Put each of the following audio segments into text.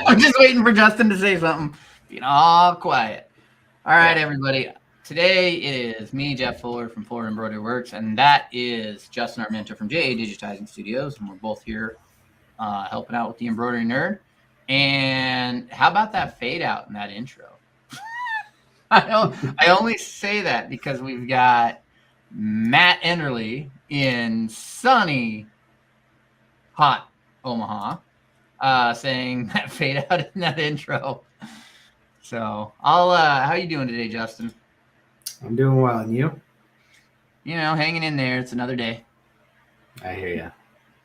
I'm just waiting for Justin to say something. Being all quiet. All right, everybody. Today is me, Jeff Fuller from Fuller Embroidery Works, and that is Justin, our mentor from JA Digitizing Studios, and we're both here helping out with the Embroidery Nerd. And how about that fade out in that intro? I only say that because we've got Matt Underlay in sunny, hot Omaha saying that fade out in that intro. So how you doing today, Justin? I'm doing well, and you? You know, hanging in there. It's another day. I hear you.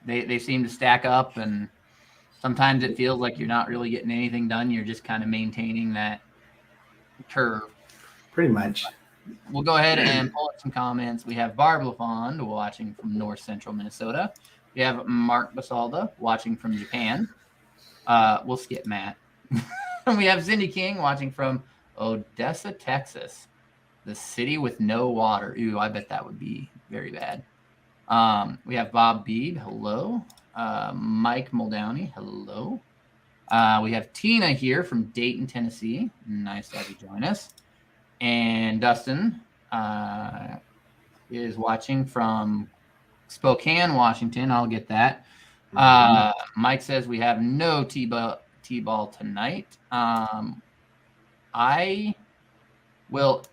They seem to stack up, and sometimes it feels like you're not really getting anything done. You're just kind of maintaining that curve. Pretty much. We'll go ahead and pull up some comments. We have Barb LaFond watching from north central Minnesota. We have Mark Basalda watching from Japan. We'll skip Matt. We have Cindy King watching from Odessa, Texas, the city with no water. Ooh, I bet that would be very bad. We have Bob Beebe. Hello. Mike Muldowney. Hello. We have Tina here from Dayton, Tennessee. Nice to have you join us. And Dustin is watching from Spokane, Washington. I'll get that. Mike says we have no T-ball tonight. I will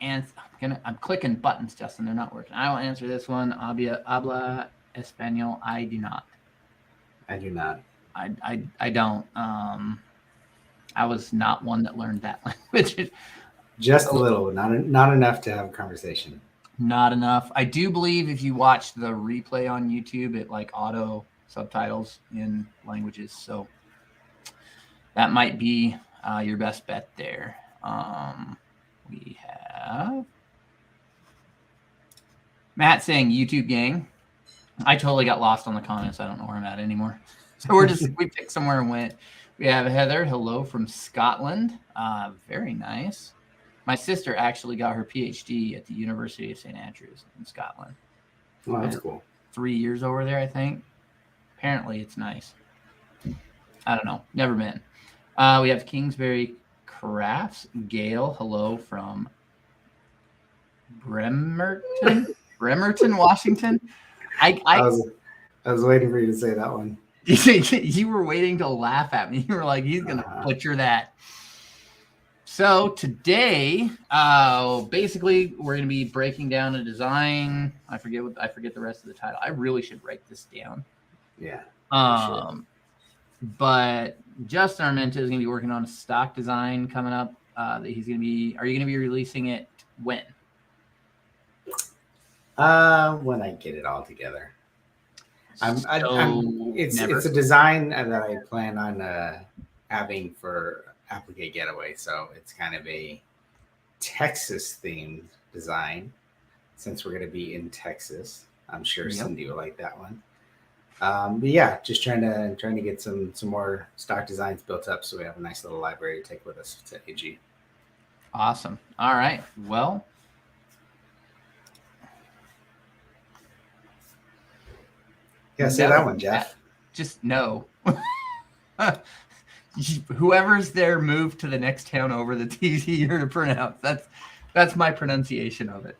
answer. I'm clicking buttons, Justin. They're not working. I will answer this one. Habla Espanol. I do not. I do not. I don't. I was not one that learned that language. Just a little, not enough to have a conversation. Not enough. I do believe if you watch the replay on YouTube, it like auto subtitles in languages. So that might be your best bet there. We have Matt saying YouTube gang. I totally got lost on the comments. I don't know where I'm at anymore. So we picked somewhere and went. We have Heather. Hello from Scotland. Very nice. My sister actually got her PhD at the University of St. Andrews in Scotland. Oh, that's cool. 3 years over there, I think. Apparently, it's nice. I don't know. Never been. We have Kingsbury Crafts. Gail, hello from Bremerton, Washington. I was waiting for you to say that one. You were waiting to laugh at me. You were like, he's going to butcher that. So today, basically, we're going to be breaking down a design. I forget the rest of the title. I really should write this down. Yeah. But Justin Armenta is going to be working on a stock design coming up. That he's going to be. Are you going to be releasing it when? When I get it all together. It's a design that I plan on having for Applique Getaway, so it's kind of a Texas themed design since we're going to be in Texas. I'm sure Cindy will like that one. But yeah, just trying to get some more stock designs built up so we have a nice little library to take with us to AG. Awesome. All right. Well, say that one, Jeff. Just no. Whoever's there, move to the next town over that's easier to pronounce. That's my pronunciation of it.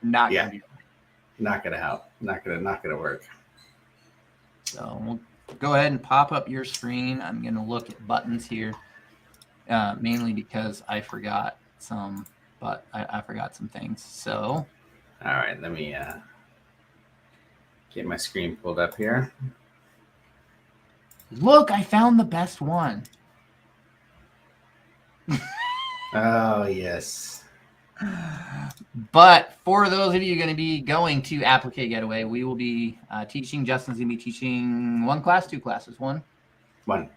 Not gonna help. Not gonna work. So we'll go ahead and pop up your screen. I'm gonna look at buttons here, mainly because I forgot some, but I forgot some things. So, all right, let me get my screen pulled up here. Look, I found the best one. Oh, yes. But for those of you going to be going to Applique Getaway, we will be teaching. Justin's going to be teaching one class, two classes. One. I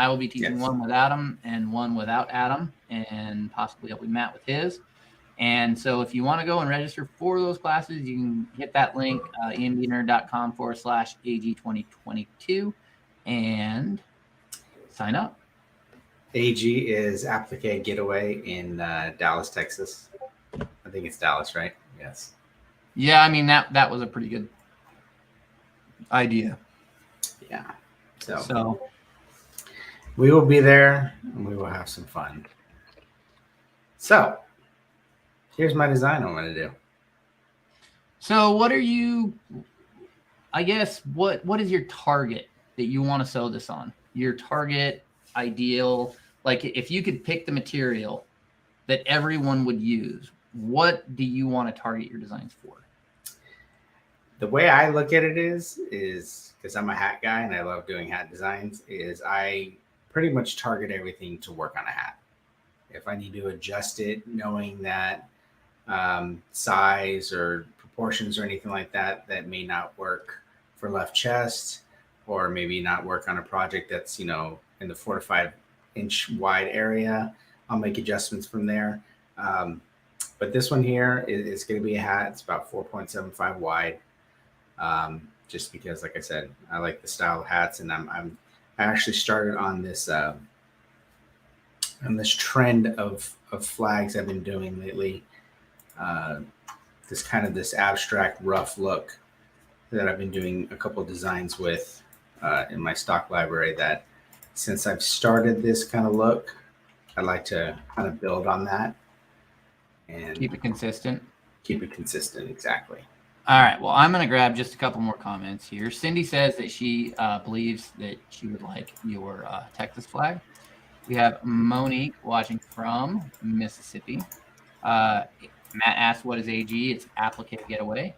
will be teaching one with Adam and one without Adam, and possibly helping Matt with his. And so if you want to go and register for those classes, you can hit that link, embnerd.com/AG2022. And sign up. AG is Applique Getaway in Dallas, Texas. I think it's Dallas, right? Yes. Yeah, I mean that was a pretty good idea. Yeah. So we will be there and we will have some fun. So here's my design I'm going to do. So what are you, I guess, what is your target that you want to sew this on? Your target ideal, like if you could pick the material that everyone would use, what do you want to target your designs for? The way I look at it is because I'm a hat guy and I love doing hat designs, is I pretty much target everything to work on a hat. If I need to adjust it, knowing that size or proportions or anything like that may not work for left chest, or maybe not work on a project that's, in the 4 to 5 inch wide area, I'll make adjustments from there. But this one here is going to be a hat. It's about 4.75 wide. Just because, like I said, I like the style of hats, and I actually started on this trend of flags I've been doing lately. This abstract rough look that I've been doing a couple of designs with in my stock library, that since I've started this kind of look, I'd like to kind of build on that and Keep it consistent. Exactly. All right. Well, I'm going to grab just a couple more comments here. Cindy says that she believes that she would like your Texas flag. We have Monique watching from Mississippi. Matt asked, what is AG? It's Applique Getaway.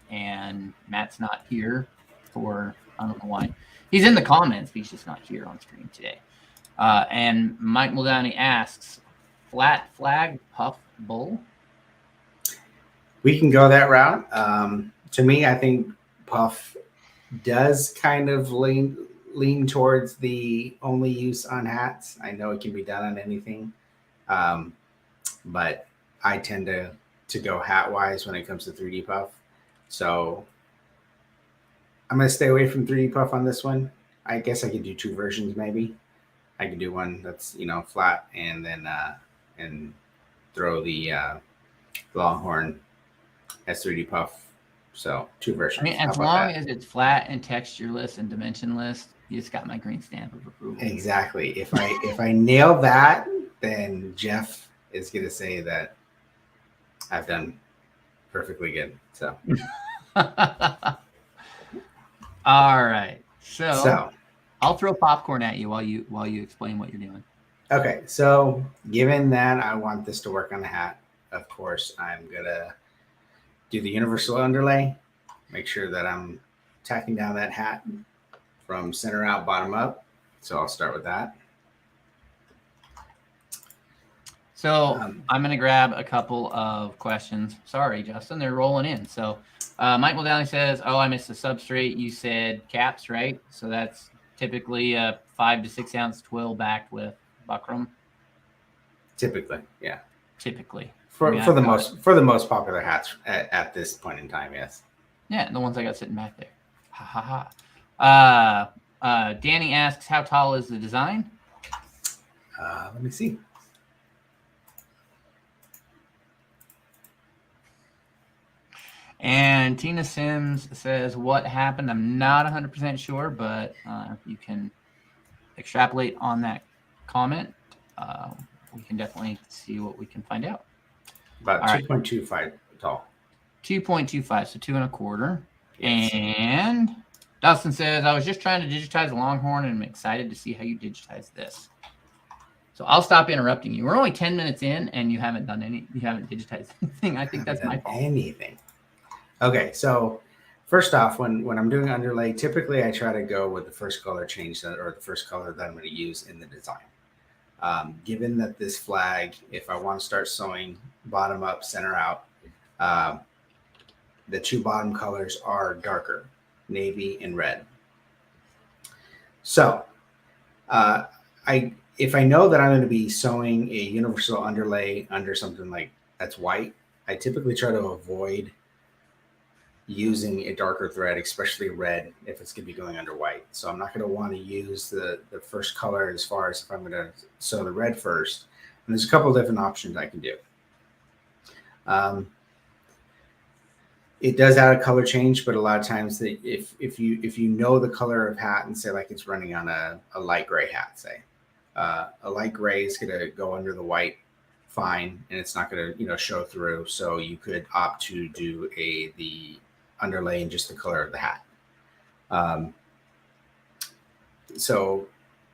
And Matt's not here for, I don't know why. He's in the comments, but he's just not here on screen today. And Mike Muldowney asks, flat flag, puff bull? We can go that route. To me, I think puff does kind of lean towards the only use on hats. I know it can be done on anything, but I tend to go hat wise when it comes to 3D puff. So I'm going to stay away from 3D puff on this one. I guess I could do 2 versions. Maybe I could do one that's, flat, and then and throw the Longhorn as 3D puff. So 2 versions. I mean, as long as it's flat and textureless and dimensionless, you just got my green stamp of approval. Exactly. If I nail that, then Jeff is going to say that I've done perfectly good. So. All right. So I'll throw popcorn at you while you explain what you're doing. Okay. So given that I want this to work on the hat, of course, I'm going to do the universal underlay, make sure that I'm tacking down that hat from center out, bottom up. So I'll start with that. So I'm going to grab a couple of questions. Sorry, Justin, they're rolling in. So Mike Muldowney says, oh, I missed the substrate. You said caps, right? So that's typically a 5 to 6 ounce twill backed with buckram. Typically, yeah. Typically. For the most popular hats at this point in time, yes. Yeah, the ones I got sitting back there. Ha ha ha. Danny asks, how tall is the design? Let me see. And Tina Sims says, what happened? I'm not 100% sure, but you can extrapolate on that comment. We can definitely see what we can find out. About 2.25 tall. 2.25, so 2 1/4. Yes. And Dustin says, I was just trying to digitize a Longhorn, and I'm excited to see how you digitize this. So I'll stop interrupting you. We're only 10 minutes in, and you haven't digitized anything. I think that's my fault. Anything. Okay, so first off, when I'm doing underlay, typically I try to go with the first color change or the first color that I'm going to use in the design. Given that this flag, if I want to start sewing bottom up, center out, the 2 bottom colors are darker, navy and red. So if I know that I'm going to be sewing a universal underlay under something like that's white, I typically try to avoid using a darker thread, especially red, if it's going to be going under white. So I'm not going to want to use the first color as far as if I'm going to sew the red first. And there's a couple of different options I can do. It does add a color change, but a lot of times if you know the color of hat and say like it's running on a light gray hat, say a light gray is going to go under the white fine, and it's not going to show through. So you could opt to do the underlay in just the color of the hat. So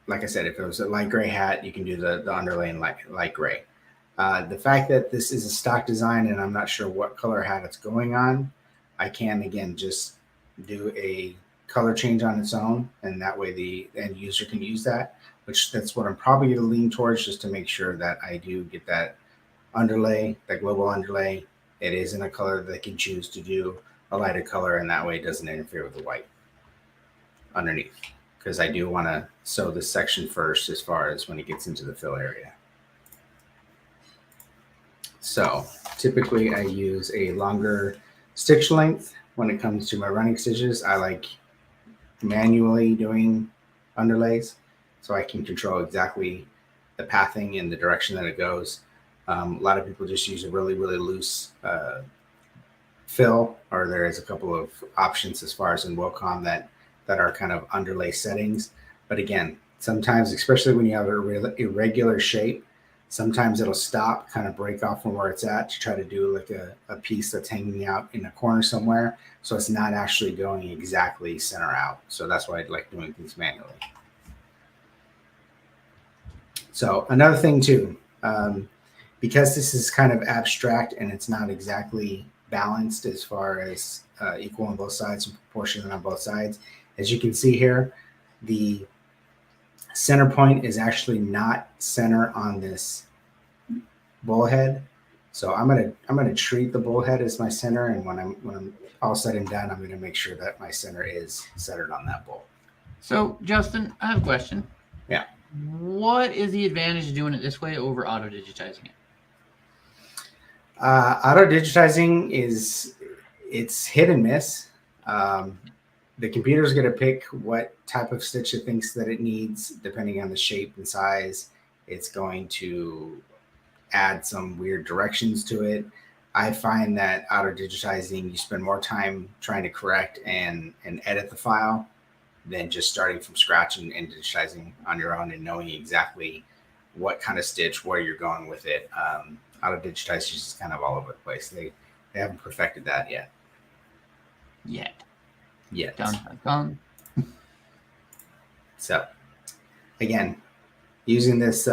like I said, if it was a light gray hat, you can do the underlay in light gray. The fact that this is a stock design and I'm not sure what color hat it's going on, I can again just do a color change on its own, and that way the end user can use that, which that's what I'm probably going to lean towards, just to make sure that I do get that underlay, that global underlay. It is in a color that they can choose to do a lighter color, and that way it doesn't interfere with the white underneath, because I do want to sew this section first as far as when it gets into the fill area. So typically I use a longer stitch length when it comes to my running stitches. I like manually doing underlays so I can control exactly the pathing and the direction that it goes. A lot of people just use a really loose fill, or there is a couple of options as far as in Wilcom that are kind of underlay settings. But again, sometimes, especially when you have a irregular shape, sometimes it'll stop, kind of break off from where it's at to try to do like a piece that's hanging out in a corner somewhere. So it's not actually going exactly center out. So that's why I like doing things manually. So another thing too, because this is kind of abstract and it's not exactly balanced as far as equal on both sides and proportionate on both sides, as you can see here, the center point is actually not center on this bullhead. So I'm gonna treat the bullhead as my center, and when I'm all said and done, I'm gonna make sure that my center is centered on that bull. So Justin, I have a question. Yeah. What is the advantage of doing it this way over auto digitizing it? Auto digitizing it's hit and miss. The computer's going to pick what type of stitch it thinks that it needs, depending on the shape and size. It's going to add some weird directions to it. I find that auto digitizing, you spend more time trying to correct and edit the file than just starting from scratch and digitizing on your own and knowing exactly what kind of stitch, where you're going with it. Auto digitize is just kind of all over the place. They haven't perfected that yet. Done. So again, using this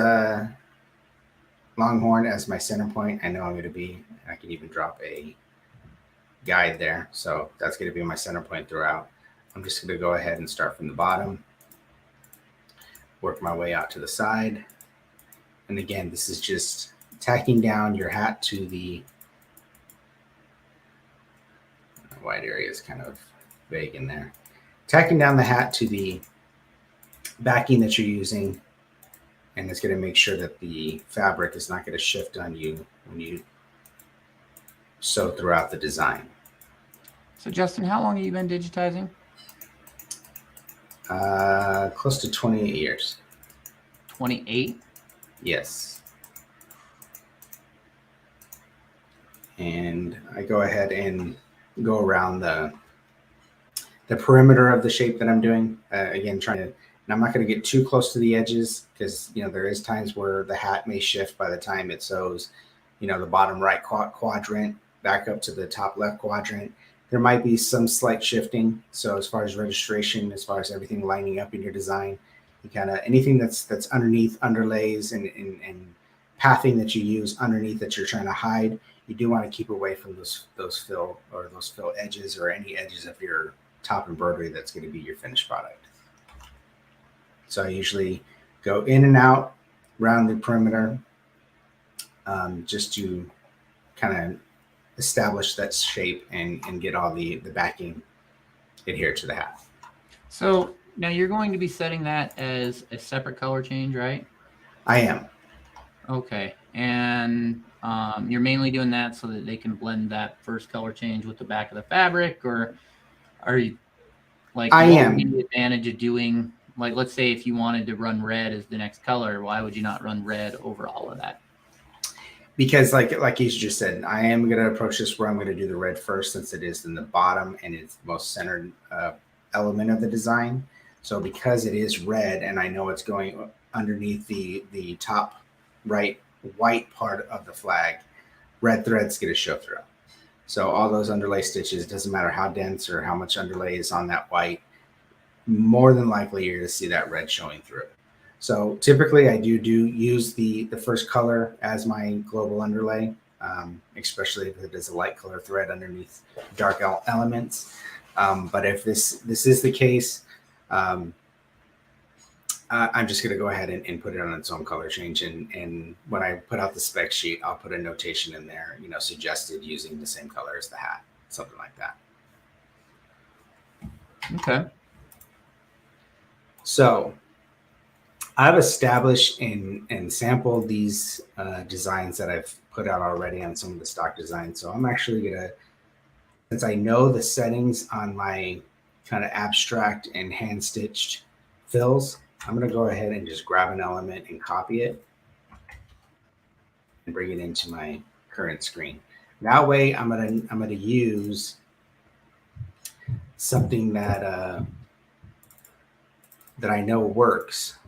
longhorn as my center point, I know I'm going to be, I can even drop a guide there. So that's going to be my center point throughout. I'm just going to go ahead and start from the bottom, work my way out to the side. And again, this is just tacking down your hat to the wide area is kind of vague in there. Tacking down the hat to the backing that you're using, and it's going to make sure that the fabric is not going to shift on you when you sew throughout the design. So Justin, how long have you been digitizing? Close to 28 years. 28? Yes. And I go ahead and go around the perimeter of the shape that I'm doing. Again, trying to, and I'm not going to get too close to the edges, because there is times where the hat may shift by the time it sews, the bottom right quadrant back up to the top left quadrant. There might be some slight shifting. So as far as registration, as far as everything lining up in your design, you kind of, anything that's underneath, underlays and pathing that you use underneath that you're trying to hide, you do want to keep away from those fill edges or any edges of your top embroidery that's going to be your finished product. So I usually go in and out around the perimeter, just to kind of establish that shape and get all the backing adhered to the hat. So now you're going to be setting that as a separate color change, right? I am. Okay. And you're mainly doing that so that they can blend that first color change with the back of the fabric, or are you like, I what am. would be the advantage of doing, like, let's say if you wanted to run red as the next color, why would you not run red over all of that? because like you just said, I am going to approach this where I'm going to do the red first, since it is in the bottom and it's the most centered element of the design. So because it is red and I know it's going underneath the top right white part of the flag, red thread's going to show through. So all those underlay stitches, doesn't matter how dense or how much underlay is on that white, more than likely you're going to see that red showing through. So typically I do use the first color as my global underlay, especially if it is a light color thread underneath dark elements. But if this is the case, I'm just going to go ahead and put it on its own color change. And when I put out the spec sheet, I'll put a notation in there, suggested using the same color as the hat, something like that. Okay. So I've established and sampled these designs that I've put out already on some of the stock designs. So I'm actually going to, since I know the settings on my kind of abstract and hand stitched fills, I'm going to go ahead and just grab an element and copy it and bring it into my current screen. That way I'm going to use something that I know works.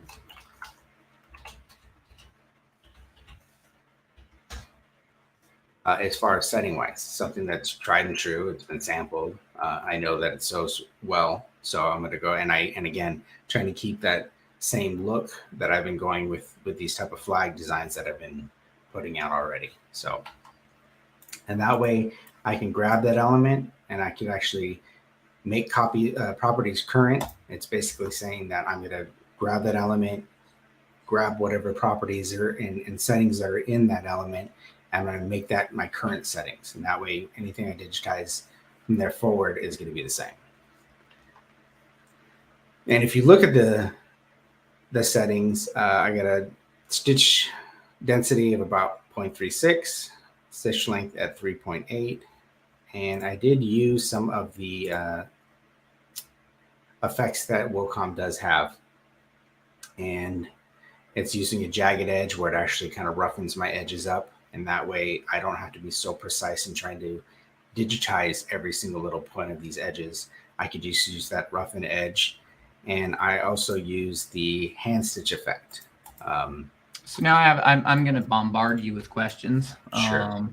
As far as setting wise, something that's tried and true, it's been sampled. I know that it sews well, so I'm going to go and again trying to keep that same look that I've been going with these type of flag designs that I've been putting out already. So, and that way I can grab that element and I can actually make copy properties current. It's basically saying that I'm going to grab that element, grab whatever properties are and settings that are in that element. I'm going to make that my current settings. And that way, anything I digitize from there forward is going to be the same. And if you look at the settings, I got a stitch density of about 0.36, stitch length at 3.8. And I did use some of the effects that Wilcom does have. And it's using a jagged edge where it actually kind of roughens my edges up. And that way I don't have to be so precise in trying to digitize every single little point of these edges. I could just use that roughen edge. And I also use the hand stitch effect. So now I'm going to bombard you with questions. Sure.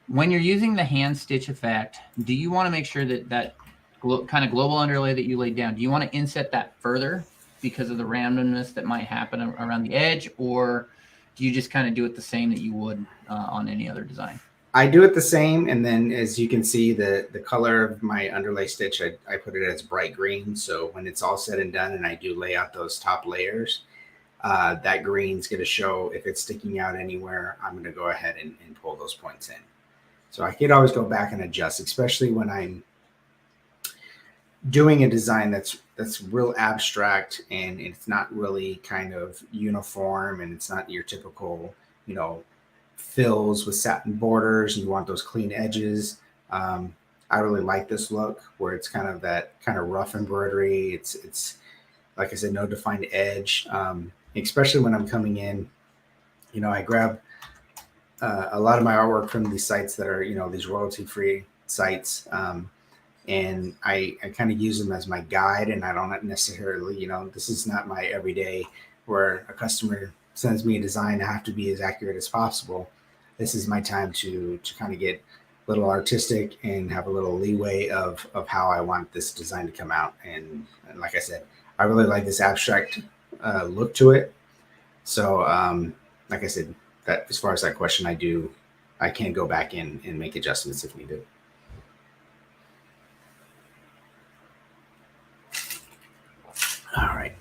When you're using the hand stitch effect, do you want to make sure that kind of global underlay that you laid down, do you want to inset that further because of the randomness that might happen around the edge, or do you just kind of do it the same that you would on any other design? I do it the same, and then as you can see, the color of my underlay stitch, I put it as bright green. So when it's all said and done and I do lay out those top layers, that green's going to show if it's sticking out anywhere. I'm going to go ahead and pull those points in. So I could always go back and adjust, especially when I'm doing a design that's real abstract and it's not really kind of uniform and it's not your typical, fills with satin borders. You want those clean edges. I really like this look where it's kind of that kind of rough embroidery. It's like I said, no defined edge. Especially when I'm coming in, I grab a lot of my artwork from these sites that are, these royalty-free sites. And I kind of use them as my guide, and I don't necessarily, this is not my everyday where a customer sends me a design. I have to be as accurate as possible. This is my time to kind of get a little artistic and have a little leeway of how I want this design to come out. And like I said, I really like this abstract look to it. So like I said, that as far as that question, I can go back in and make adjustments if needed. All right.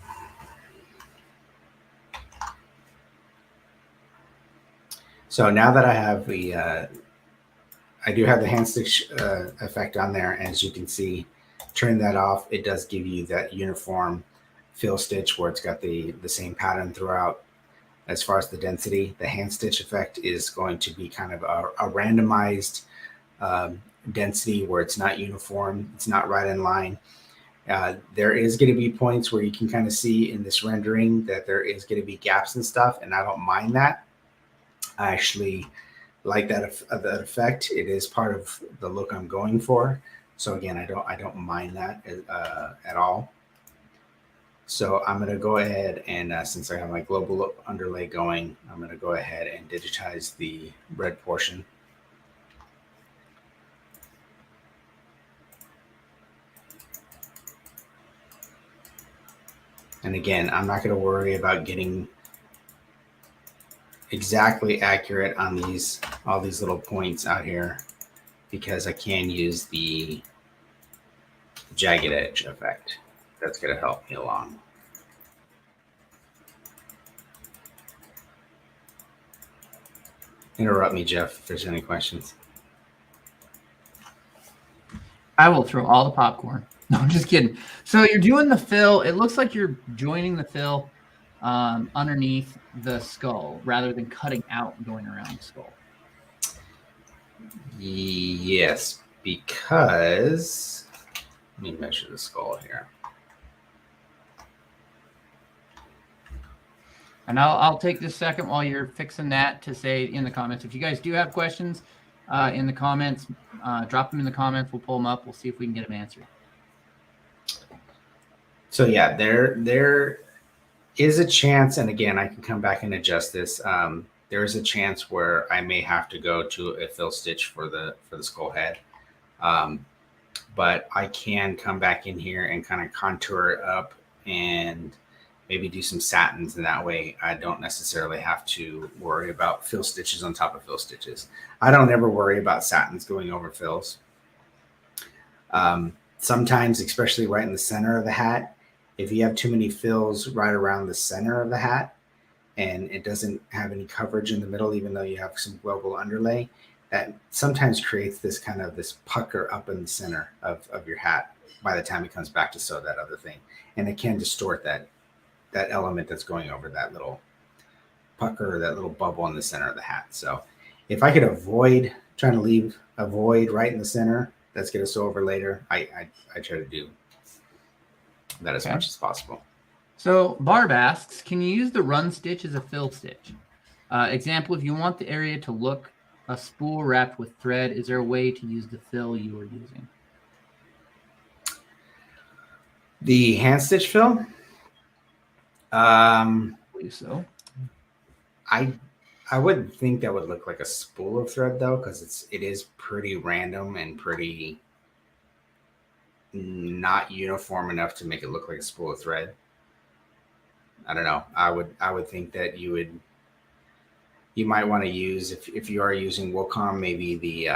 So now that I have I do have the hand stitch effect on there. As you can see, turn that off. It does give you that uniform fill stitch where it's got the same pattern throughout. As far as the density, the hand stitch effect is going to be kind of a randomized density where it's not uniform. It's not right in line. There is going to be points where you can kind of see in this rendering that there is going to be gaps and stuff, and I don't mind that. I actually like that effect. It is part of the look I'm going for. So again, I don't mind that at all. So I'm going to go ahead and since I have my global underlay going, I'm going to go ahead and digitize the red portion. And again, I'm not going to worry about getting exactly accurate on all these little points out here because I can use the jagged edge effect. That's going to help me along. Interrupt me, Jeff, if there's any questions. I will throw all the popcorn. No, I'm just kidding. So you're doing the fill. It looks like you're joining the fill underneath the skull rather than cutting out and going around the skull. Yes, because let me measure the skull here. And I'll take this second while you're fixing that to say in the comments, if you guys do have questions in the comments, drop them in the comments. We'll pull them up. We'll see if we can get them answered. So yeah, there is a chance, and again, I can come back and adjust this. There is a chance where I may have to go to a fill stitch for the skull head. But I can come back in here and kind of contour it up and maybe do some satins, and that way I don't necessarily have to worry about fill stitches on top of fill stitches. I don't ever worry about satins going over fills. Sometimes, especially right in the center of the hat, if you have too many fills right around the center of the hat and it doesn't have any coverage in the middle, even though you have some global underlay, that sometimes creates this kind of this pucker up in the center of your hat by the time it comes back to sew that other thing. And it can distort that element that's going over that little pucker, that little bubble in the center of the hat. So if I could avoid trying to leave a void right in the center that's going to sew over later, I try to do that as much as possible. So Barb asks, can you use the run stitch as a fill stitch? Example, if you want the area to look a spool wrapped with thread, is there a way to use the fill you are using? The hand stitch fill? I believe so. I wouldn't think that would look like a spool of thread though, because it is pretty random and pretty not uniform enough to make it look like a spool of thread. I don't know. I would think that you might want to use, if you are using Wacom, maybe the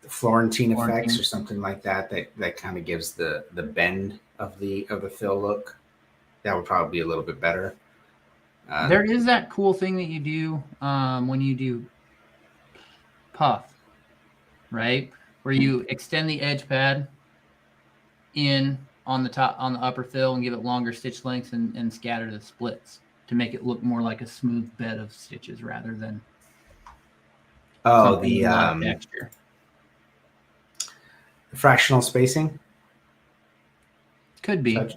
Florentine effects or something like that kind of gives the bend of the fill look. That would probably be a little bit better. There is that cool thing that you do when you do puff, right? Where you extend the edge pad in on the top, on the upper fill, and give it longer stitch lengths and scatter the splits to make it look more like a smooth bed of stitches rather than the texture. Fractional spacing could be. Yeah.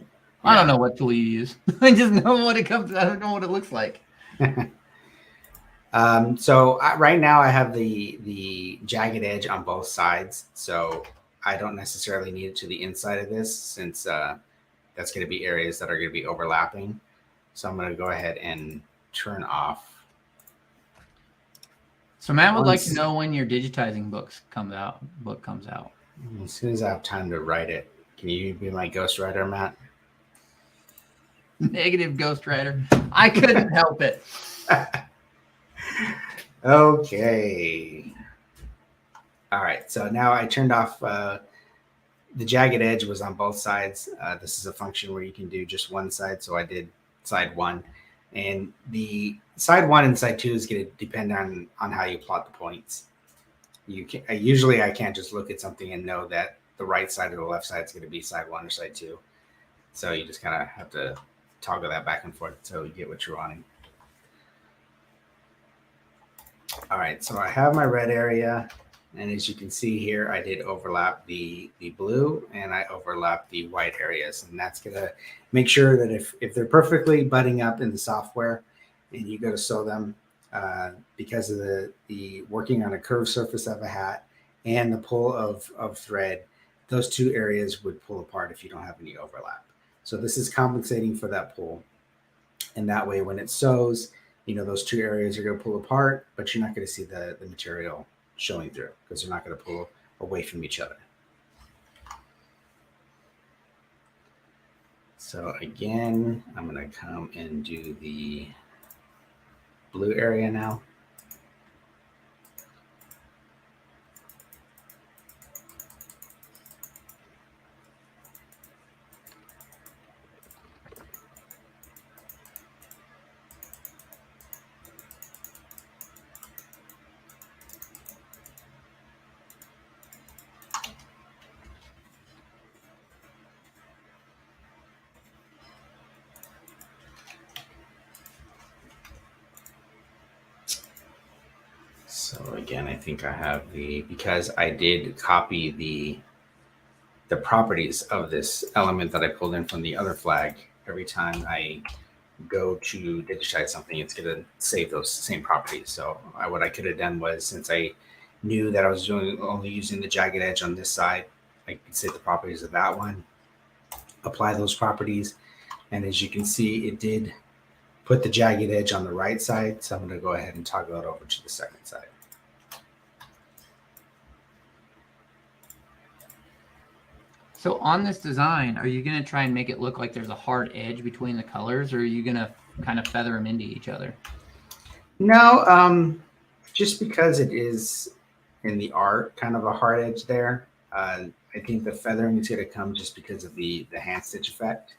I don't know what tool you use. I just know what it comes. I don't know what it looks like. So right now I have the jagged edge on both sides, so I don't necessarily need it to the inside of this, since that's going to be areas that are going to be overlapping. So I'm going to go ahead and turn off. So Matt would like to know when your digitizing book comes out. As soon as I have time to write it. Can you be my ghostwriter, Matt? Negative ghostwriter. I couldn't help it. Okay. All right. So now I turned off the jagged edge was on both sides. This is a function where you can do just one side. So I did side one, and the side one and side two is going to depend on how you plot the points. You can usually I can't just look at something and know that the right side or the left side is going to be side one or side two. So you just kind of have to toggle that back and forth until you get what you're wanting. All right, so I have my red area, and as you can see here, I did overlap the blue and I overlap the white areas, and that's gonna make sure that if they're perfectly butting up in the software, and you go to sew them, because of the working on a curved surface of a hat and the pull of thread, those two areas would pull apart if you don't have any overlap. So this is compensating for that pull. And that way, when it sews, those two areas are going to pull apart, but you're not going to see the material showing through because they're not going to pull away from each other. So again, I'm going to come and do the blue area now. So again, I think I have because I did copy the properties of this element that I pulled in from the other flag. Every time I go to digitize something, it's going to save those same properties. So what I could have done was, since I knew that I was only using the jagged edge on this side, I could save the properties of that one, apply those properties. And as you can see, it did put the jagged edge on the right side. So I'm going to go ahead and toggle it over to the second side. So on this design, are you going to try and make it look like there's a hard edge between the colors, or are you going to kind of feather them into each other? No, just because it is in the art kind of a hard edge there. I think the feathering is going to come just because of the hand stitch effect.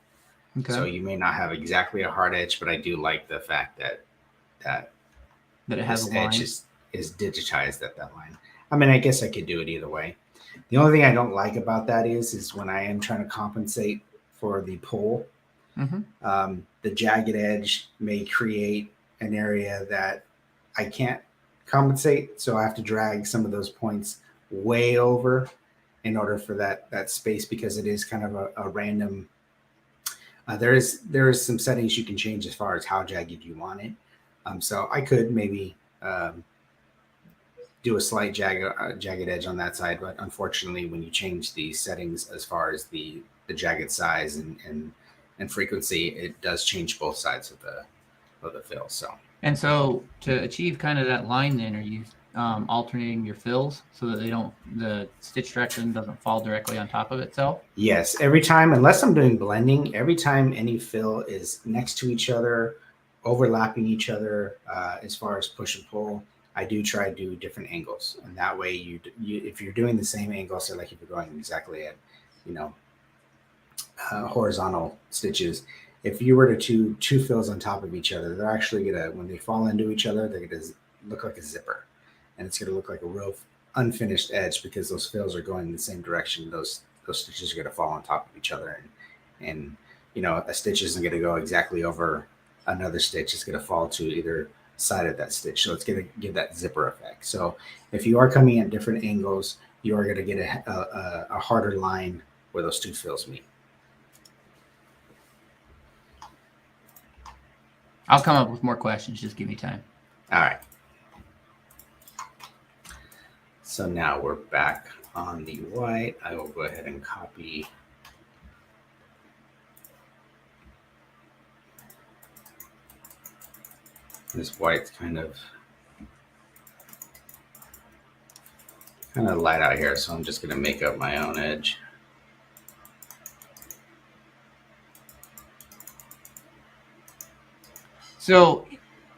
Okay. So you may not have exactly a hard edge, but I do like the fact that it has a line. Edge is digitized at that line. I mean, I guess I could do it either way. The only thing I don't like about that is when I am trying to compensate for the pull, the jagged edge may create an area that I can't compensate. So I have to drag some of those points way over in order for that space, because it is kind of a random. There is some settings you can change as far as how jagged you want it. So I could maybe do a slight jagged edge on that side, but unfortunately, when you change the settings as far as the jagged size and frequency, it does change both sides of the fill. So to achieve kind of that line, then are you alternating your fills so that the stitch direction doesn't fall directly on top of itself? Yes, every time, unless I'm doing blending, every time any fill is next to each other, overlapping each other, as far as push and pull, I do try to do different angles, and that way you if you're doing the same angle, so like if you're going exactly at horizontal stitches, if you were to do two fills on top of each other, they're actually gonna, when they fall into each other, they're gonna look like a zipper, and it's gonna look like a real unfinished edge because those fills are going in the same direction. Those stitches are gonna fall on top of each other, and a stitch isn't gonna go exactly over another stitch. It's gonna fall to either side of that stitch, so it's going to give that zipper effect. So if you are coming at different angles, you are going to get a harder line where those two fills meet. I'll come up with more questions. Just give me time. All right. So now we're back on the white. I will go ahead and copy this white's kind of light out here, so I'm just going to make up my own edge. So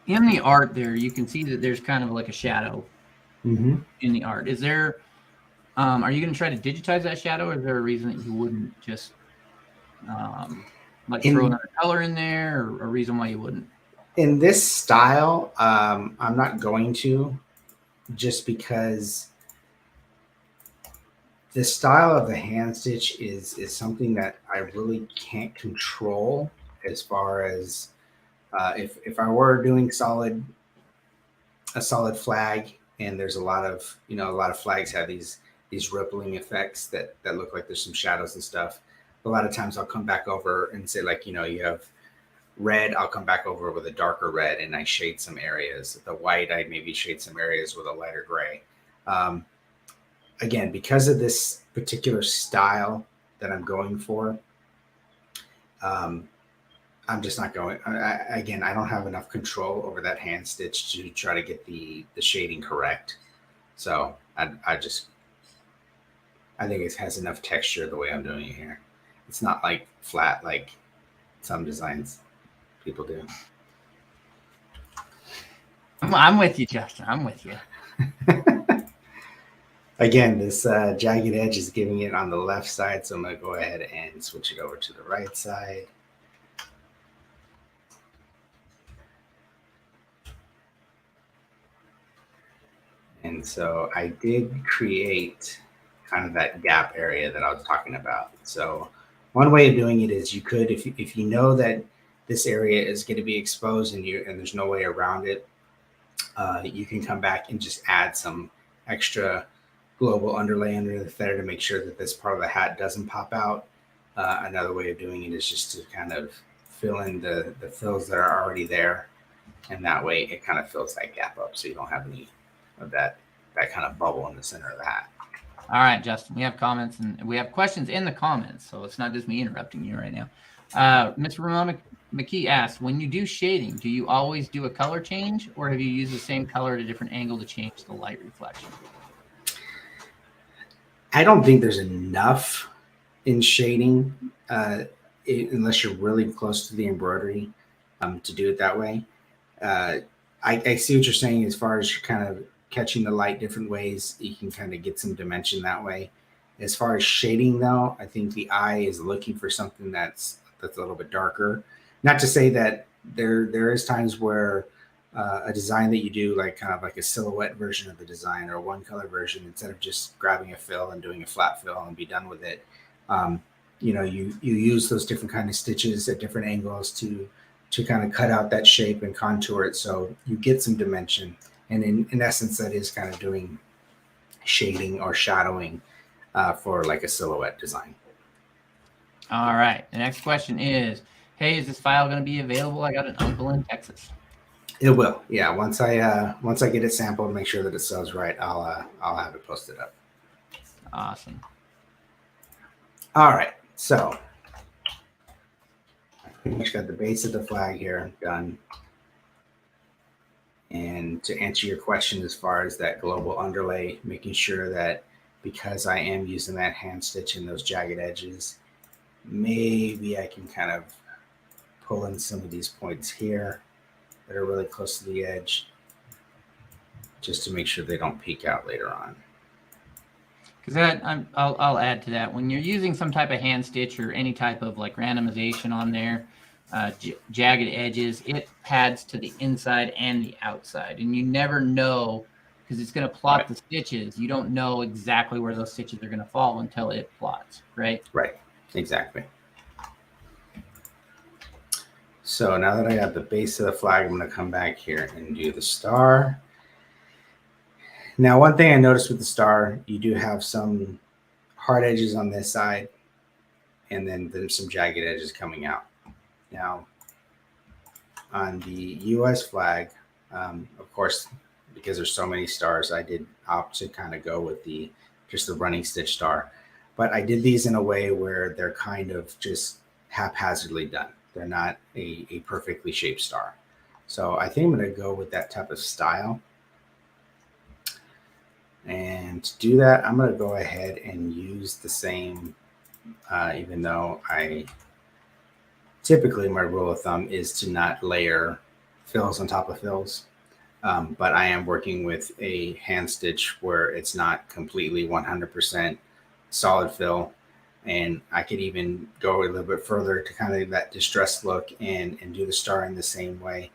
in the art there, you can see that there's kind of like a shadow in the art. Is there, are you going to try to digitize that shadow, or is there a reason that you wouldn't just throw another color in there, or a reason why you wouldn't? In this style, I'm not going to, just because the style of the hand stitch is something that I really can't control, as far as if I were doing a solid flag, and there's a lot of flags have these rippling effects that look like there's some shadows and stuff. A lot of times I'll come back over and say, like, you have red, I'll come back over with a darker red and I shade some areas. The white, I maybe shade some areas with a lighter gray. Again, because of this particular style that I'm going for, I'm just not going. Again, I don't have enough control over that hand stitch to try to get the shading correct. So I think it has enough texture the way I'm doing it here. It's not like flat like some designs people do. I'm with you, Justin. I'm with you. Again, this jagged edge is giving it on the left side, so I'm going to go ahead and switch it over to the right side. And so I did create kind of that gap area that I was talking about. So one way of doing it is you could, if you know that this area is going to be exposed and there's no way around it, you can come back and just add some extra global underlay underneath there to make sure that this part of the hat doesn't pop out. Another way of doing it is just to kind of fill in the fills that are already there. And that way it kind of fills that gap up so you don't have any of that kind of bubble in the center of the hat. All right, Justin, we have comments and we have questions in the comments, so it's not just me interrupting you right now. Ms. Ramona McKee asks, when you do shading, do you always do a color change, or have you used the same color at a different angle to change the light reflection? I don't think there's enough in shading unless you're really close to the embroidery to do it that way. I see what you're saying as far as kind of catching the light different ways. You can kind of get some dimension that way. As far as shading, though, I think the eye is looking for something that's a little bit darker. Not to say that there is times where a design that you do, like kind of like a silhouette version of the design or a one color version, instead of just grabbing a fill and doing a flat fill and be done with it, you use those different kind of stitches at different angles to kind of cut out that shape and contour it so you get some dimension. And in essence, that is kind of doing shading or shadowing for like a silhouette design. All right. The next question is, hey, is this file going to be available? I got an uncle in Texas. It will. Yeah. Once I get it sampled, make sure that it sells right, I'll have it posted up. Awesome. All right. So I pretty much got the base of the flag here done. And to answer your question as far as that global underlay, making sure that because I am using that hand stitch in those jagged edges, maybe I can kind of pull in some of these points here that are really close to the edge just to make sure they don't peek out later on. Because I'll add to that. When you're using some type of hand stitch or any type of like randomization on there, jagged edges, it pads to the inside and the outside, and you never know because it's going to plot Right. the stitches. You don't know exactly where those stitches are going to fall until it plots, right? Right, exactly. So now that I got the base of the flag, I'm going to come back here and do the star. Now, one thing I noticed with the star, you do have some hard edges on this side, and then there's some jagged edges coming out. Now, on the U.S. flag, of course, because there's so many stars, I did opt to kind of go with just the running stitch star. But I did these in a way where they're kind of just haphazardly done. They're not a perfectly shaped star. So I think I'm going to go with that type of style. And to do that, I'm going to go ahead and use the same, even though typically my rule of thumb is to not layer fills on top of fills. But I am working with a hand stitch where it's not completely 100% solid fill. And I could even go a little bit further to kind of that distressed look and do the star in the same way.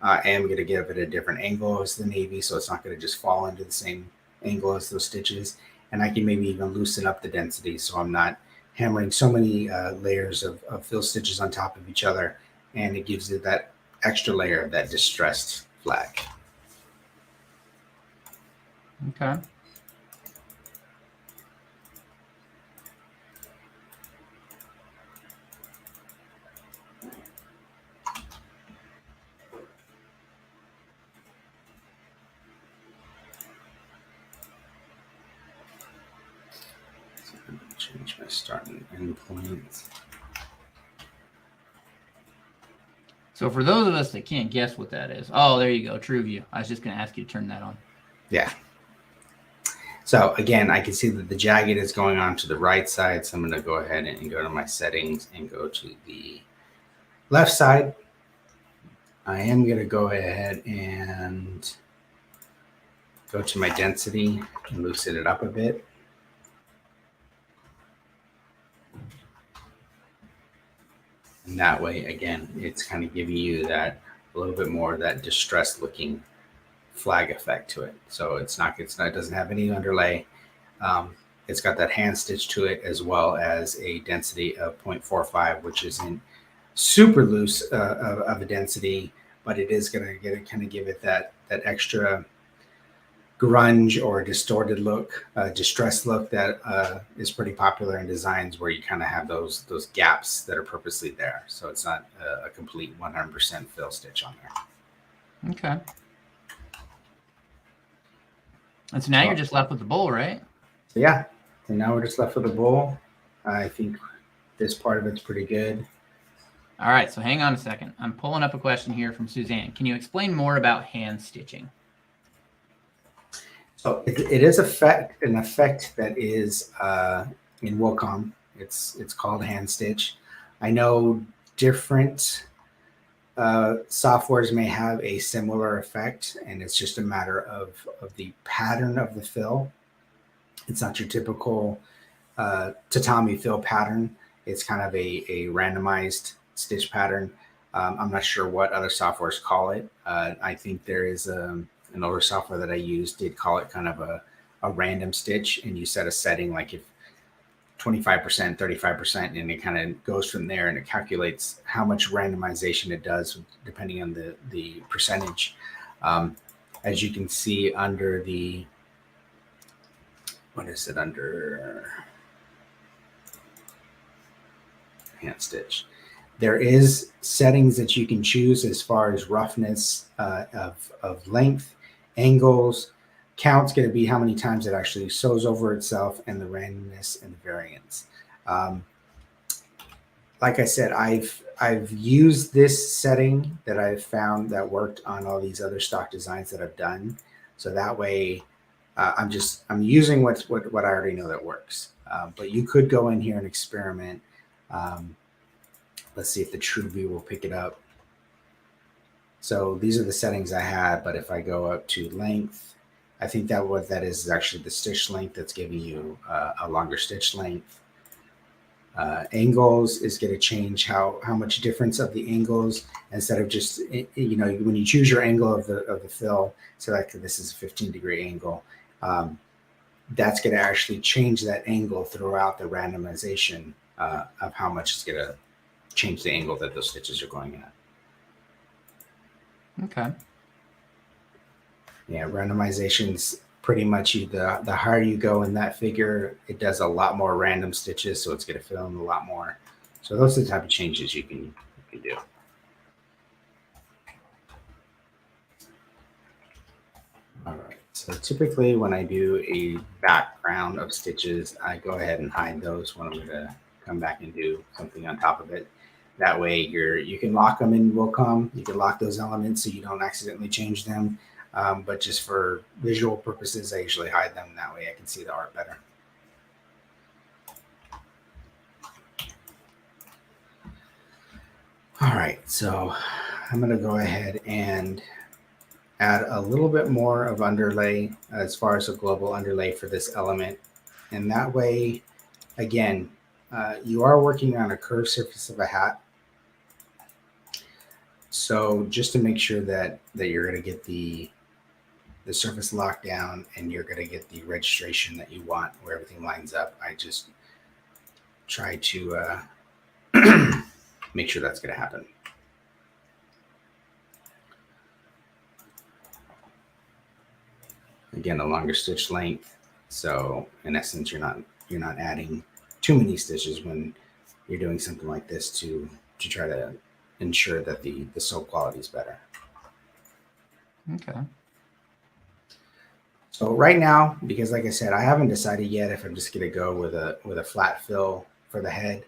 I am going to give it a different angle as the navy, so it's not going to just fall into the same angle as those stitches. And I can maybe even loosen up the density so I'm not hammering so many layers of fill stitches on top of each other, and it gives it that extra layer of that distressed flag. Okay. Start and end point. So for those of us that can't guess what that is, oh, there you go, True View. I was just going to ask you to turn that on. Yeah. So again, I can see that the jagged is going on to the right side. So I'm going to go ahead and go to my settings and go to the left side. I am going to go ahead and go to my density and loosen it up a bit. And that way, again, it's kind of giving you that a little bit more of that distressed looking flag effect to it. So it doesn't have any underlay. It's got that hand stitch to it, as well as a density of 0.45, which isn't super loose of a density, but it is going to kind of give it that extra grunge or distorted look, distressed look that is pretty popular in designs where you kind of have those gaps that are purposely there. So it's not a complete 100% fill stitch on there. Okay. And so now you're just left with the bowl, right? So yeah, and now we're just left with the bowl. I think this part of it's pretty good. All right, so hang on a second. I'm pulling up a question here from Suzanne. Can you explain more about hand stitching? So it is an effect that is in Wacom. It's called hand stitch. I know different softwares may have a similar effect, and it's just a matter of the pattern of the fill. It's not your typical tatami fill pattern. It's kind of a randomized stitch pattern. I'm not sure what other softwares call it. I think there is an older software that I used did call it kind of a random stitch, and you set a setting like if 25%, 35%, and it kind of goes from there, and it calculates how much randomization it does depending on the percentage. As you can see under the, what is it, under hand stitch, there is settings that you can choose as far as roughness of length, angles. Count's going to be how many times it actually sews over itself, and the randomness and the variance. Like I said, I've used this setting that I've found that worked on all these other stock designs that I've done. So that way, I'm using what I already know that works. But you could go in here and experiment. Let's see if the True View will pick it up. So these are the settings I had, but if I go up to length, I think that what that is actually the stitch length that's giving you a longer stitch length. Angles is going to change how much difference of the angles, instead of just, you know, when you choose your angle of the fill, select this is a 15-degree angle. That's going to actually change that angle throughout the randomization of how much it's going to change the angle that those stitches are going at. Okay. Yeah, randomization's pretty much the higher you go in that figure, it does a lot more random stitches, so it's going to fill in a lot more. So those are the type of changes you can do. All right. So typically when I do a background of stitches, I go ahead and hide those when I'm going to come back and do something on top of it. That way you can lock them in Wacom. You can lock those elements so you don't accidentally change them. But just for visual purposes, I usually hide them. That way I can see the art better. All right, so I'm going to go ahead and add a little bit more of underlay as far as a global underlay for this element. And that way, again, you are working on a curved surface of a hat. So just to make sure that you're going to get the surface locked down and you're going to get the registration that you want where everything lines up, I just try to make sure that's going to happen. Again, a longer stitch length. So in essence, you're not adding too many stitches when you're doing something like this to try to ensure that the sew quality is better. Okay. So right now, because like I said, I haven't decided yet if I'm just gonna go with a flat fill for the head.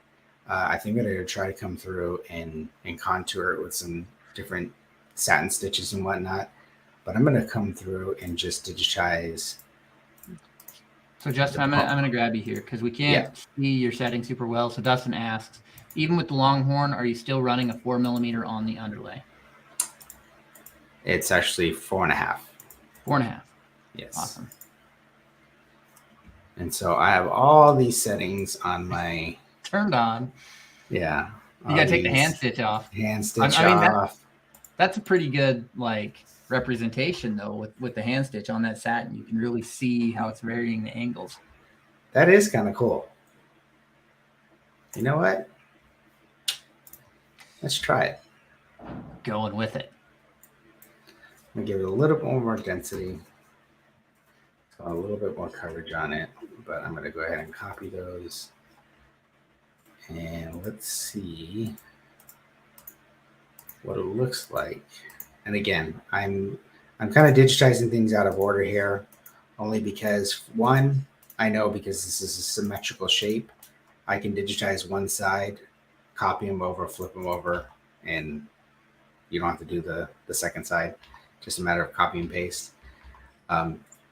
I think I'm gonna try to come through and contour it with some different satin stitches and whatnot. But I'm gonna come through and just digitize. So Justin, I'm gonna grab you here because we can't see your settings super well. So Dustin asks, even with the Longhorn, are you still running a 4mm on the underlay? It's actually 4.5. 4.5. Yes. Awesome. And so I have all these settings on my turned on. Yeah. You gotta take the hand stitch off. Hand stitch I mean, off. That's a pretty good like representation though with the hand stitch on that satin. You can really see how it's varying the angles. That is kind of cool. You know what? Let's try it. Going with it. I'm gonna give it a little bit more density. So a little bit more coverage on it, but I'm gonna go ahead and copy those. And let's see what it looks like. And again, I'm kind of digitizing things out of order here, only because one, I know because this is a symmetrical shape, I can digitize one side, copy them over, flip them over, and you don't have to do the second side. Just a matter of copy and paste.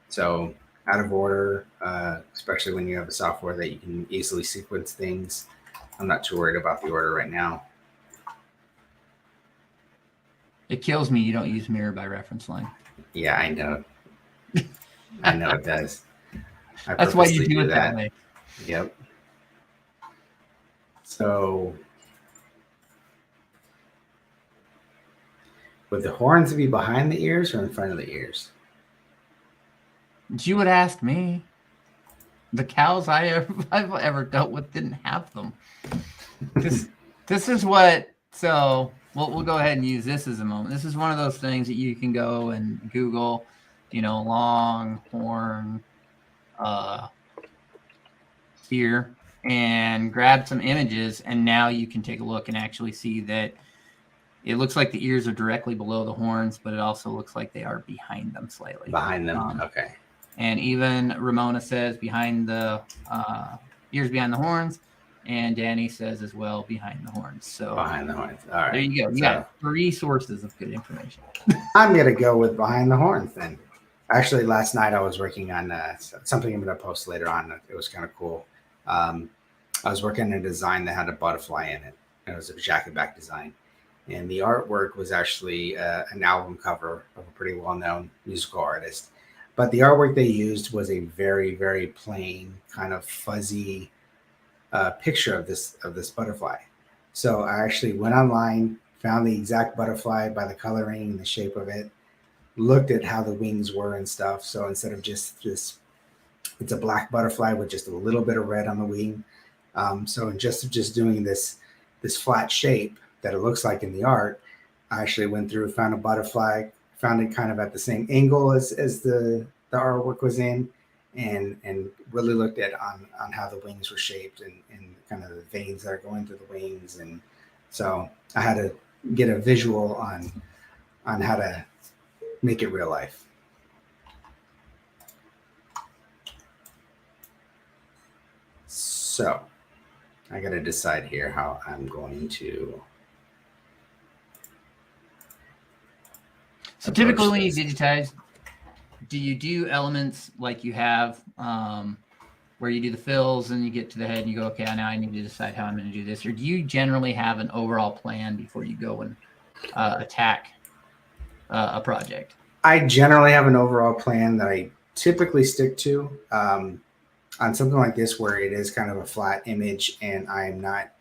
So out of order, especially when you have a software that you can easily sequence things, I'm not too worried about the order right now. It kills me you don't use mirror by reference line. Yeah, I know. I know it does. That's why you do it that way. Yep. So would the horns be behind the ears or in front of the ears? You would ask me. The cows I've ever dealt with didn't have them. This is what. So we'll go ahead and use this as a moment. This is one of those things that you can go and Google, Longhorn here and grab some images, and now you can take a look and actually see that it looks like the ears are directly below the horns, but it also looks like they are behind them slightly. Behind them, okay. And even Ramona says behind the ears behind the horns, and Danny says as well behind the horns. So behind the horns. All right. There you go. You got 3 sources of good information. I'm gonna go with behind the horns then. Actually, last night I was working on something I'm gonna post later on. It was kind of cool. I was working on a design that had a butterfly in it. It was a jacket back design. And the artwork was actually an album cover of a pretty well-known musical artist. But the artwork they used was a very, very plain, kind of fuzzy picture of this butterfly. So I actually went online, found the exact butterfly by the coloring and the shape of it, looked at how the wings were and stuff. So instead of just this, it's a black butterfly with just a little bit of red on the wing. So just doing this flat shape that it looks like in the art, I actually went through, found a butterfly, found it kind of at the same angle as the artwork was in, and really looked at on how the wings were shaped and kind of the veins that are going through the wings. And so I had to get a visual on how to make it real life. So I got to decide here how I'm going to. So typically when you digitize, do you do elements like you have where you do the fills and you get to the head and you go, okay, now I need to decide how I'm going to do this? Or do you generally have an overall plan before you go and attack a project? I generally have an overall plan that I typically stick to on something like this, where it is kind of a flat image and I'm not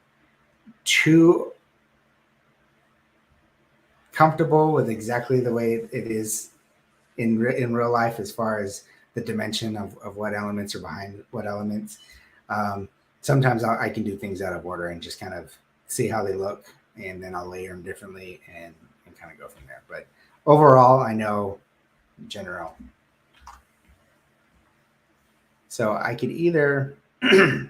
too comfortable with exactly the way it is in real life, as far as the dimension of what elements are behind what elements. Sometimes I can do things out of order and just kind of see how they look, and then I'll layer them differently and kind of go from there. But overall, I know general. So I could either a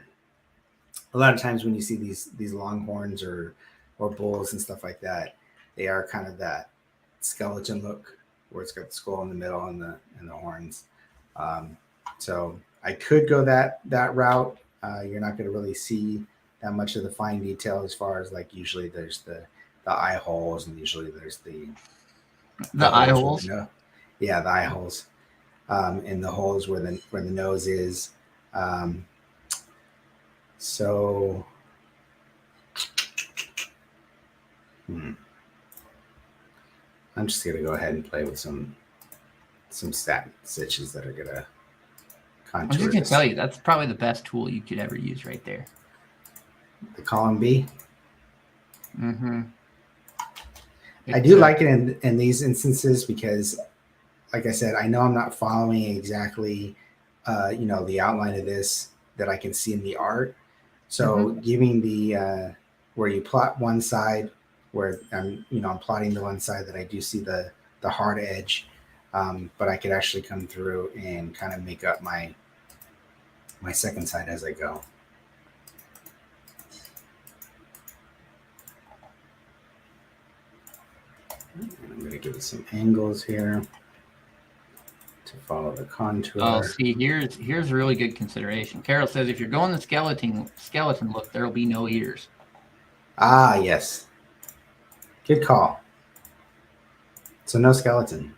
lot of times when you see these longhorns or bulls and stuff like that, they are kind of that skeleton look where it's got the skull in the middle and the horns. So I could go that route. You're not going to really see that much of the fine detail as far as like usually there's the eye holes and usually there's the eye holes. holes. Yeah, the eye holes, and the holes where the nose is. So, I'm just gonna go ahead and play with some satin stitches that are gonna I'm contour just gonna this. tell you that's probably the best tool you could ever use right there. The column B. Mm-hmm. I do like it in these instances because, like I said, I know I'm not following exactly, the outline of this that I can see in the art. So giving the where you plot one side, where I'm plotting the one side that I do see the hard edge, but I could actually come through and kind of make up my second side as I go. And I'm going to give it some angles here to follow the contour. Oh, see, here's a really good consideration. Carol says if you're going the skeleton look, there'll be no ears. Ah, yes. Good call. So no skeleton.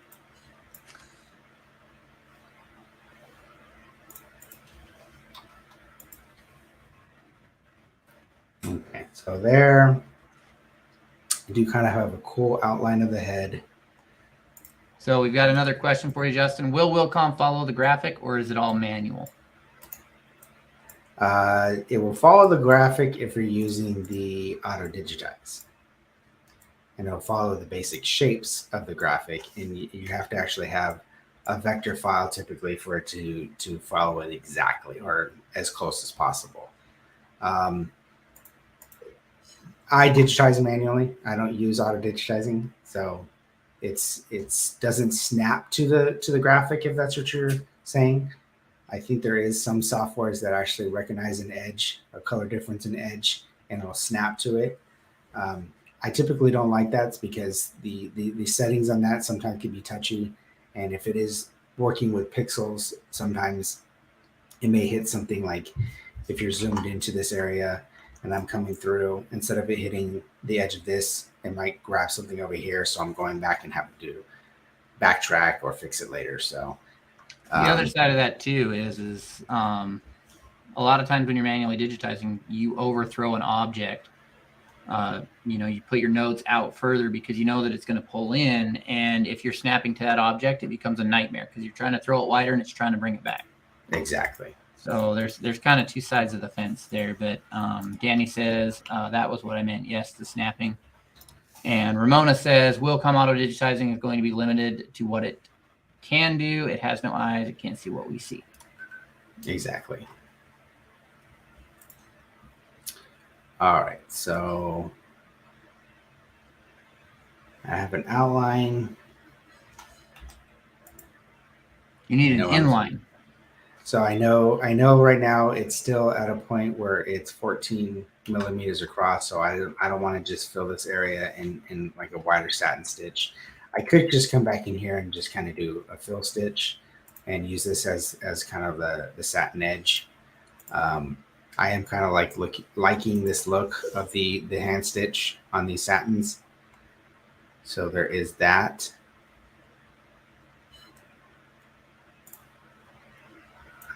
Okay, so there. I do kind of have a cool outline of the head. So we've got another question for you, Justin. Will Wilcom follow the graphic or is it all manual? It will follow the graphic if you're using the auto digitize. And it'll follow the basic shapes of the graphic. And you have to actually have a vector file typically for it to follow it exactly or as close as possible. I digitize manually. I don't use auto digitizing, so it's doesn't snap to the graphic if that's what you're saying. I think there is some softwares that actually recognize an edge, a color difference in edge, and it'll snap to it. I typically don't like that because the settings on that sometimes can be touchy, and if it is working with pixels, sometimes it may hit something like if you're zoomed into this area and I'm coming through, instead of it hitting the edge of this, it might grab something over here. So I'm going back and having to backtrack or fix it later. So the other side of that too is a lot of times when you're manually digitizing, you overthrow an object. You put your nodes out further because you know that it's going to pull in, and if you're snapping to that object, it becomes a nightmare because you're trying to throw it wider and it's trying to bring it back. Exactly. So there's kind of two sides of the fence there. But Danny says that was what I meant. Yes, the snapping. And Ramona says Wilcom auto digitizing is going to be limited to what it can do. It has no eyes. It can't see what we see. Exactly. All right. So I have an outline. You need an inline. So I know right now it's still at a point where it's 14 millimeters across. So I don't want to just fill this area in like a wider satin stitch. I could just come back in here and just kind of do a fill stitch and use this as kind of the satin edge. I am kind of liking this look of the hand stitch on these satins. So there is that.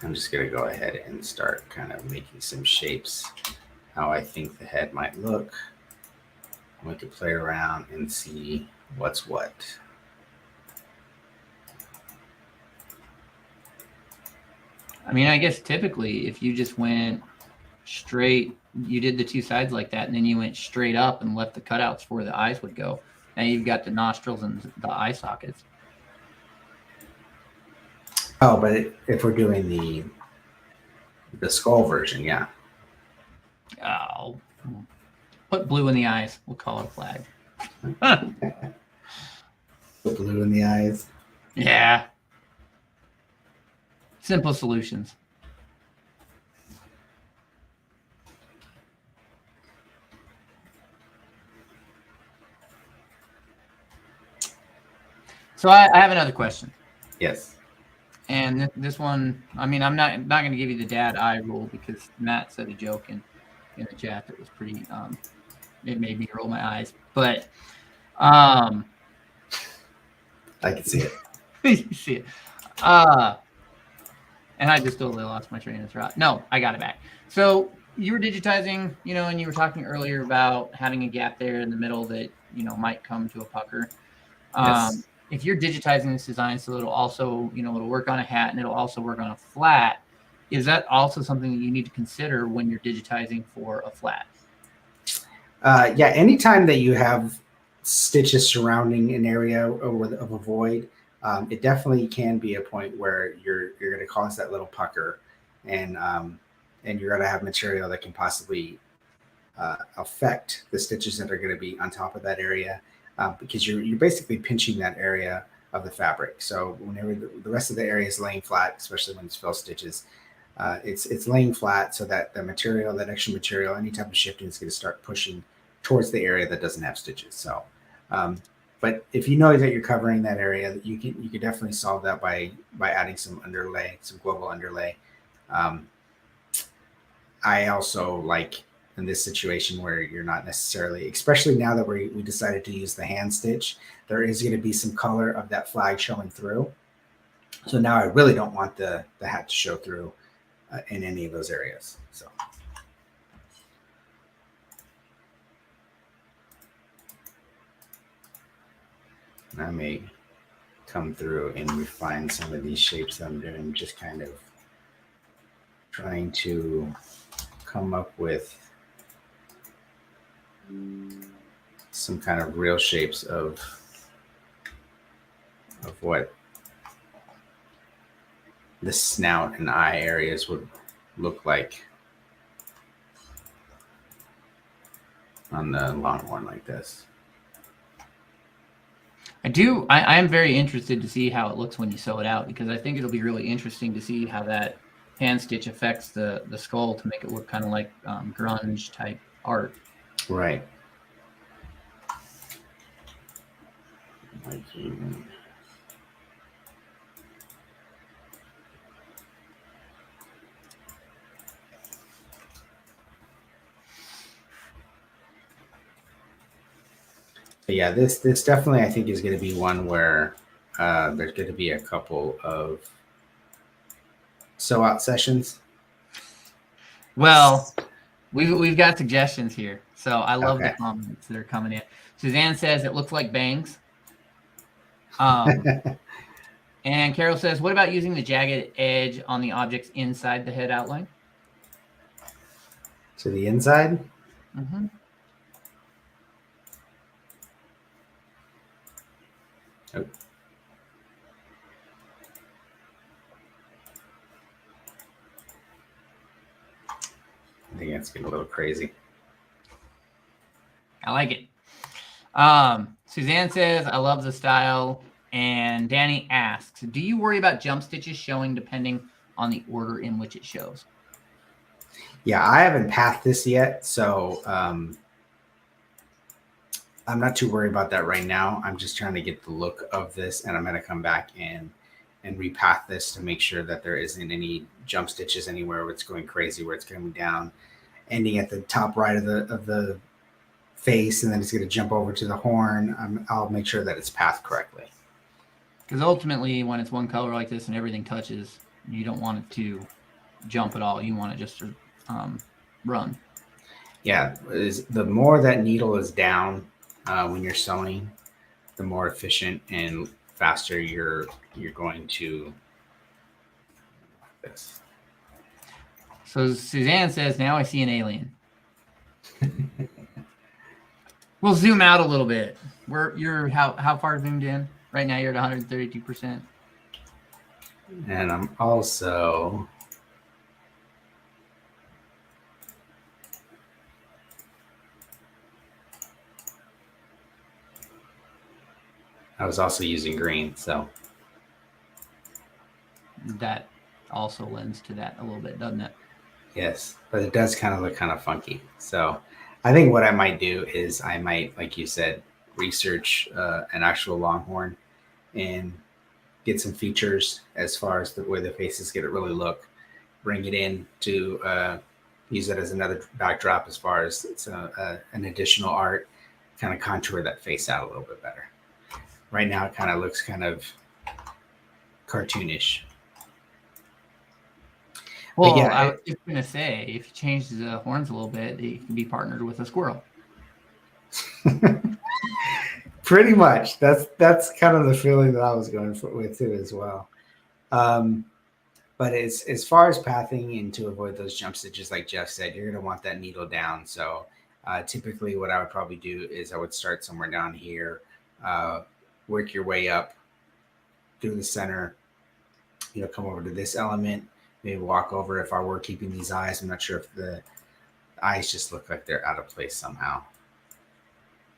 I'm just going to go ahead and start kind of making some shapes, how I think the head might look. We could play around and see what's what. I mean, I guess typically if you just went straight, you did the two sides like that, and then you went straight up and left the cutouts for where the eyes would go. Now you've got the nostrils and the eye sockets. Oh, but if we're doing the skull version, yeah. Oh, put blue in the eyes. We'll call it a flag. Put blue in the eyes. Yeah. Simple solutions. So I have another question. Yes. And this one, I mean, I'm not going to give you the dad eye rule because Matt said a joke in the chat that was pretty, it made me roll my eyes. But I can see it. you see it. And I just totally lost my train of thought. No, I got it back. So you were digitizing, and you were talking earlier about having a gap there in the middle that, might come to a pucker. Yes. If you're digitizing this design so it'll also, it'll work on a hat and it'll also work on a flat, is that also something that you need to consider when you're digitizing for a flat? Yeah, anytime that you have stitches surrounding an area of a void, it definitely can be a point where you're going to cause that little pucker, and you're going to have material that can possibly affect the stitches that are going to be on top of that area, because you're basically pinching that area of the fabric. So whenever the rest of the area is laying flat, especially when it's fill stitches, it's laying flat so that the material, that extra material, any type of shifting is going to start pushing towards the area that doesn't have stitches. So, but if you know that you're covering that area, you can definitely solve that by adding some underlay, some global underlay. I also like in this situation where you're not necessarily, especially now that we decided to use the hand stitch, there is going to be some color of that flag showing through. So now I really don't want the hat to show through in any of those areas. So. I may come through and refine some of these shapes that I'm doing, just kind of trying to come up with some kind of real shapes of what the snout and eye areas would look like on the Longhorn like this. I am very interested to see how it looks when you sew it out, because I think it'll be really interesting to see how that hand stitch affects the skull to make it look kind of like grunge type art. Right. But yeah, this definitely I think is going to be one where there's going to be a couple of sew out sessions. Well, we've got suggestions here, so I love the comments that are coming in. Suzanne says it looks like bangs. And Carol says, what about using the jagged edge on the objects inside the head outline? To the inside? Mm-hmm. Oh. I think that's getting a little crazy. I like it. Suzanne says, I love the style. And Danny asks, do you worry about jump stitches showing depending on the order in which it shows? Yeah, I haven't pathed this yet, so I'm not too worried about that right now. I'm just trying to get the look of this, and I'm going to come back and repath this to make sure that there isn't any jump stitches anywhere where it's going crazy, where it's coming down, ending at the top right of the face, and then it's going to jump over to the horn. I'll make sure that it's pathed correctly. Because ultimately, when it's one color like this and everything touches, you don't want it to jump at all. You want it just to run. Yeah, the more that needle is down when you're sewing, the more efficient and faster you're going to this. So Suzanne says, now I see an alien. We'll zoom out a little bit. You're how far zoomed in? Right now you're at 132%. And I'm also using green, so that also lends to that a little bit, doesn't it? Yes, but it does kind of look kind of funky. So I think what I might do is I might, like you said, research an actual Longhorn and get some features as far as the way the faces get it really look, bring it in to use it as another backdrop as far as it's an additional art, kind of contour that face out a little bit better. Right now, it kind of looks kind of cartoonish. Well, yeah, I was just going to say, if you change the horns a little bit, it can be partnered with a squirrel. Pretty much. That's kind of the feeling that I was going with too as well. But as far as pathing and to avoid those jump stitches, like Jeff said, you're going to want that needle down. So typically what I would probably do is I would start somewhere down here, work your way up through the center, come over to this element, maybe walk over. If I were keeping these eyes, I'm not sure if the eyes just look like they're out of place somehow.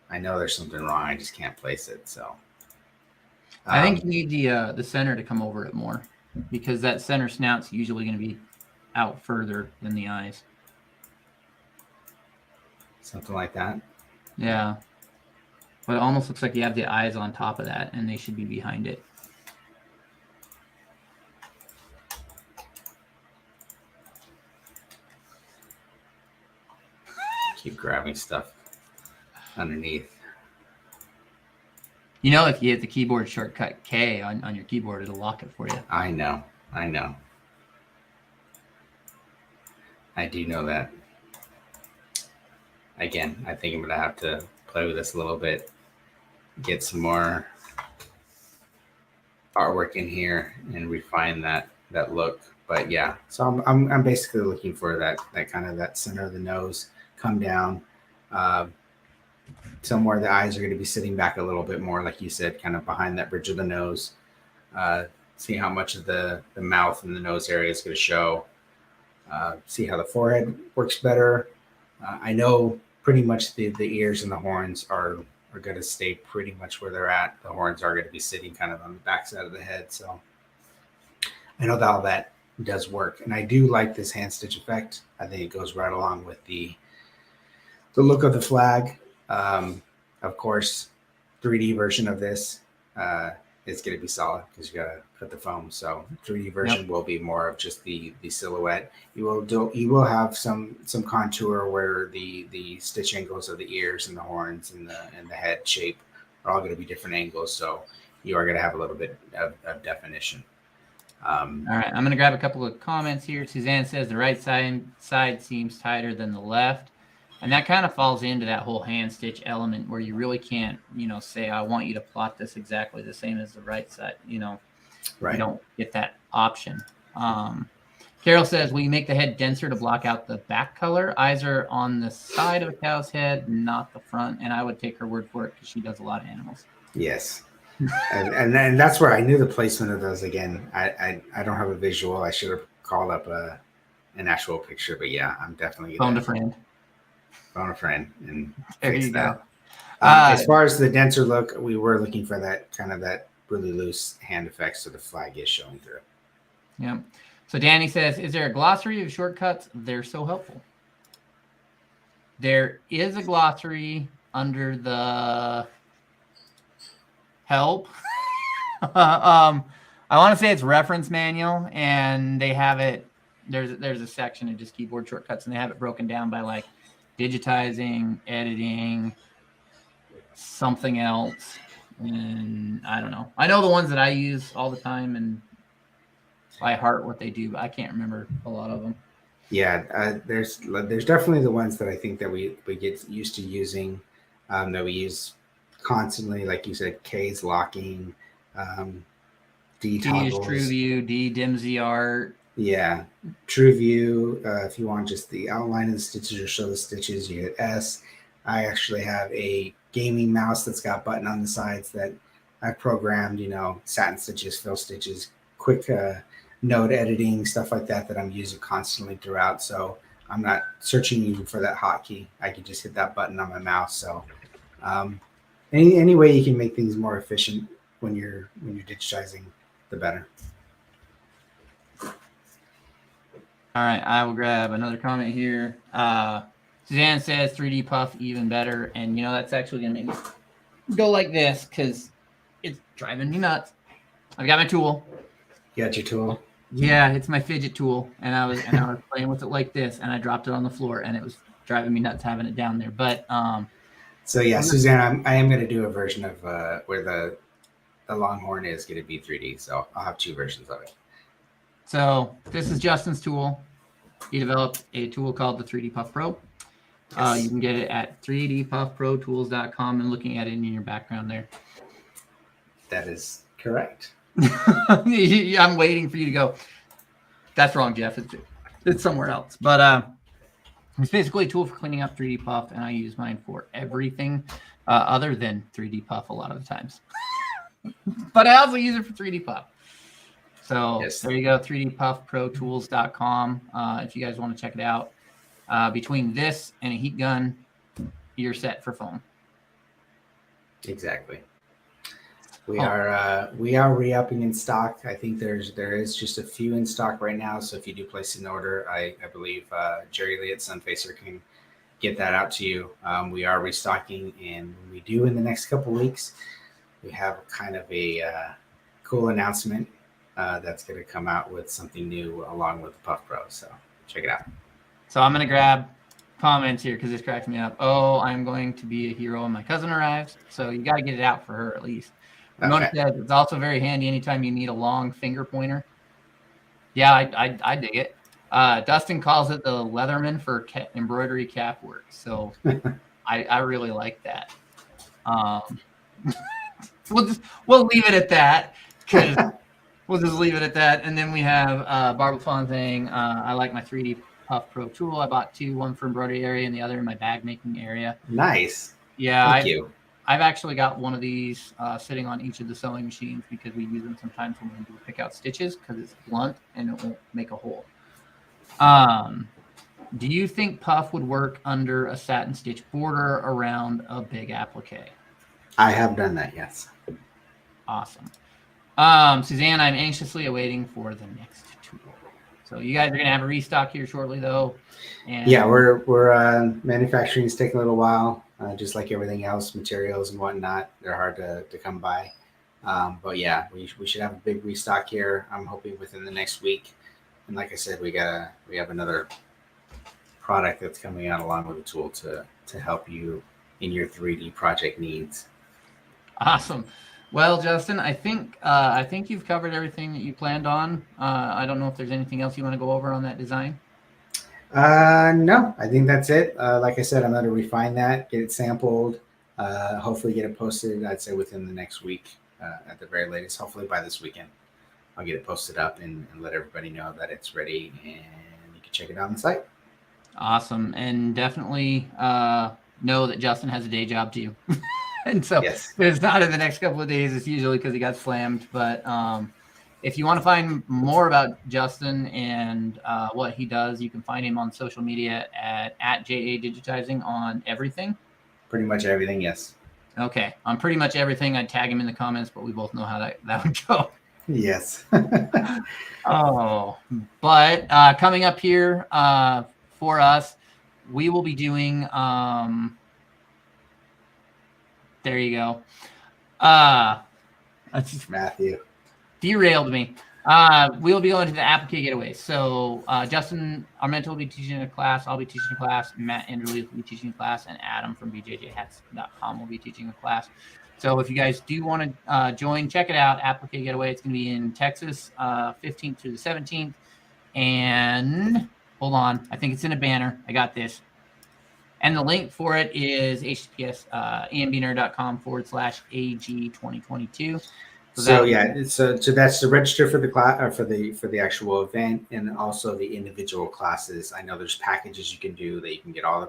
I know there's something wrong. I just can't place it. So I think you need the center to come over it more, because that center snout's usually going to be out further than the eyes. Something like that. Yeah. But it almost looks like you have the eyes on top of that, and they should be behind it. Keep grabbing stuff underneath. If you hit the keyboard shortcut K on your keyboard, it'll lock it for you. I know. I do know that. Again, I think I'm going to have to play with this a little bit, get some more artwork in here and refine that look. But yeah, so I'm basically looking for that kind of that center of the nose come down, somewhere the eyes are going to be sitting back a little bit more, like you said, kind of behind that bridge of the nose. See how much of the mouth and the nose area is going to show. See how the forehead works better. I know pretty much the ears and the horns are going to stay pretty much where they're at. The horns are going to be sitting kind of on the back side of the head. So I know that all that does work. And I do like this hand stitch effect. I think it goes right along with the look of the flag. Of course, 3D version of this is going to be solid because you got to cut the foam. So 3D version will be more of just the silhouette. You will have some contour where the stitch angles of the ears and the horns and the head shape are all going to be different angles. So you are going to have a little bit of definition. All right, I'm going to grab a couple of comments here. Suzanne says the right side seems tighter than the left. And that kind of falls into that whole hand stitch element where you really can't, say, I want you to plot this exactly the same as the right side. Right. You don't get that option. Carol says, will you make the head denser to block out the back color? Eyes are on the side of a cow's head, not the front. And I would take her word for it because she does a lot of animals. Yes. and that's where I knew the placement of those again. I don't have a visual. I should have called up an actual picture. But yeah, I'm definitely phone a friend and there fix you that. Go. As far as the denser look, we were looking for that kind of that really loose hand effect so the flag is showing through. Yeah. So Danny says, is there a glossary of shortcuts? They're so helpful. There is a glossary under the help. I want to say it's reference manual, and they have it. There's a section of just keyboard shortcuts, and they have it broken down by like digitizing, editing, something else, and I don't know. I know the ones that I use all the time and by heart what they do, but I can't remember a lot of them. Yeah, there's definitely the ones that I think that we get used to using, that we use constantly. Like you said, K's locking, D toggles. T is True View, D dims the art. Yeah, True View. If you want just the outline of the stitches or show the stitches, you hit S. I actually have a gaming mouse that's got a button on the sides that I've programmed, satin stitches, fill stitches, quick note editing, stuff like that I'm using constantly throughout. So I'm not searching even for that hotkey. I can just hit that button on my mouse. So any way you can make things more efficient when you're digitizing, the better. All right, I will grab another comment here. Suzanne says 3D puff even better, and that's actually gonna make me go like this because it's driving me nuts. I've got my tool. You got your tool? Yeah, it's my fidget tool, and I was playing with it like this, and I dropped it on the floor, and it was driving me nuts having it down there. But So yeah, Suzanne, I am going to do a version of where the Longhorn is going to be 3D. So I'll have 2 versions of it. So this is Justin's tool. He developed a tool called the 3D Puff Pro. Yes. You can get it at 3dpuffprotools.com and looking at it in your background there. That is correct. I'm waiting for you to go. That's wrong, Jeff. It's somewhere else. But it's basically a tool for cleaning up 3D Puff, and I use mine for everything other than 3D Puff a lot of the times. But I also use it for 3D Puff. So Yes. There you go, 3dpuffprotools.com. If you guys want to check it out. Between this and a heat gun, you're set for foam. Exactly. We are re-upping in stock. I think there is just a few in stock right now. So if you do place an order, I believe Jerry Lee at Sunfacer can get that out to you. We are restocking, and when we do in the next couple weeks, we have kind of a cool announcement that's going to come out with something new along with the Puff Pro. So check it out. So I'm going to grab comments here because this cracks me up. Oh, I'm going to be a hero when my cousin arrives. So you got to get it out for her at least. Ramona says it's also very handy anytime you need a long finger pointer. Yeah, I dig it. Dustin calls it the Leatherman for embroidery cap work. So I really like that. We'll leave it at that because we'll just leave it at that. And then we have Barbara Fawn saying, I like my 3D Puff Pro tool. I bought 2, one for embroidery area and the other in my bag making area. Nice. Yeah. Thank you. I've actually got one of these sitting on each of the sewing machines because we use them sometimes when we do pick out stitches because it's blunt and it won't make a hole. Do you think Puff would work under a satin stitch border around a big applique? I have done that, yes. Awesome. Suzanne, I'm anxiously awaiting for the next tool. So you guys are going to have a restock here shortly, though. And yeah, we're manufacturing is taking a little while. Just like everything else, materials and whatnot, they're hard to come by. But yeah, we should have a big restock here. I'm hoping within the next week. And like I said, we have another product that's coming out along with a tool to help you in your 3D project needs. Awesome. Well, Justin, I think you've covered everything that you planned on. I don't know if there's anything else you want to go over on that design. No, I think that's it. Like I said, I'm going to refine that, get it sampled, hopefully get it posted, I'd say within the next week at the very latest. Hopefully by this weekend, I'll get it posted up and let everybody know that it's ready and you can check it out on the site. Awesome. And definitely know that Justin has a day job too. And so yes. It's not in the next couple of days. It's usually because he got slammed. But if you want to find more about Justin and what he does, you can find him on social media at JA Digitizing on everything. Pretty much everything, yes. Okay. On pretty much everything, I'd tag him in the comments, but we both know how that would go. Yes. But coming up here for us, we will be doing there you go. That's Matthew. Derailed me. We'll be going to the applique getaway. So Justin Armento will be teaching a class. I'll be teaching a class. Matt Underlay will be teaching a class. And Adam from bjjhats.com will be teaching a class. So if you guys do want to join, check it out. Applique getaway. It's going to be in Texas, 15th through the 17th. And hold on. I think it's in a banner. I got this. And the link for it is https ambnerd.com/AG2022. So that's to register for the class for the actual event and also the individual classes. I know there's packages you can do that you can get all the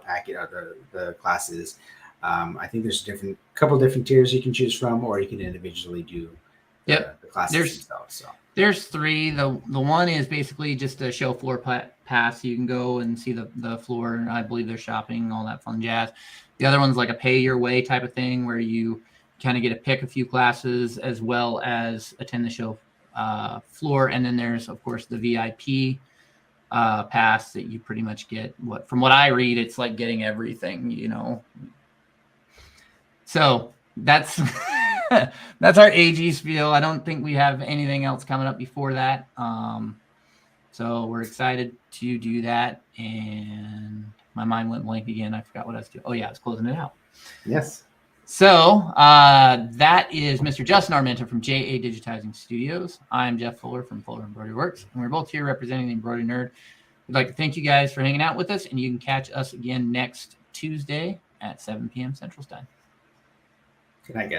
classes. I think there's couple different tiers you can choose from, or you can individually do the classes themselves. So. There's 3. The one is basically just a show floor pass. You can go and see the floor, and I believe they're shopping, all that fun jazz. The other one's like a pay your way type of thing where you kind of get to pick a few classes as well as attend the show floor. And then there's, of course, the VIP pass that you pretty much get. From what I read, it's like getting everything, So that's that's our AG spiel. I don't think we have anything else coming up before that. So we're excited to do that. And my mind went blank again. I forgot what I was doing. Oh, yeah, I was closing it out. Yes. So that is Mr. Justin Armenta from JA Digitizing Studios. I'm Jeff Fuller from Fuller Embroidery Works, and we're both here representing the Embroidery Nerd. We'd like to thank you guys for hanging out with us, and you can catch us again next Tuesday at 7 p.m. Central Time. Good night, guys.